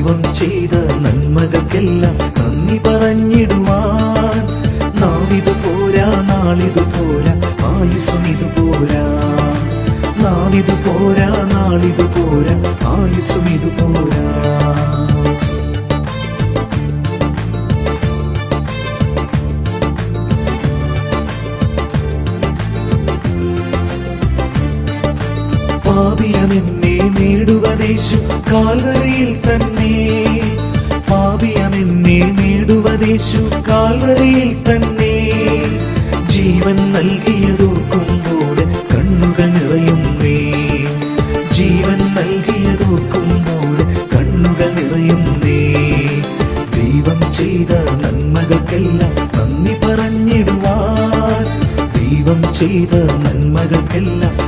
ദൈവം ചെയ്ത നന്മകൾക്കെല്ലാം നന്ദി പറഞ്ഞിടുവാൻ നാവിതു പോരാ, നാളിതു പോരാ, ആയുസ്സും ഇതു പോരാ. നാവിതു പോരാ, നാളിതു പോരാ, ആയുസ്സും ഇതു പോരാ. പാപിയമെന്നെ നേടുവതേശു കാൽവരിയിൽ തന്നെ. പാപിയമെന്നെ നേടുവതേശു കാൽവരിയിൽ തന്നെ. ജീവൻ നൽകിയതോർക്കുമ്പോൾ കണ്ണുകൾ നിറയുന്നേ. ജീവൻ നൽകിയതോർക്കുമ്പോൾ കണ്ണുകൾ നിറയുന്നേ. ദൈവം ചെയ്ത നന്മകൾക്കെല്ലാം നന്ദി പറഞ്ഞിടുവാൻ. ദൈവം ചെയ്ത നന്മകൾക്കെല്ലാം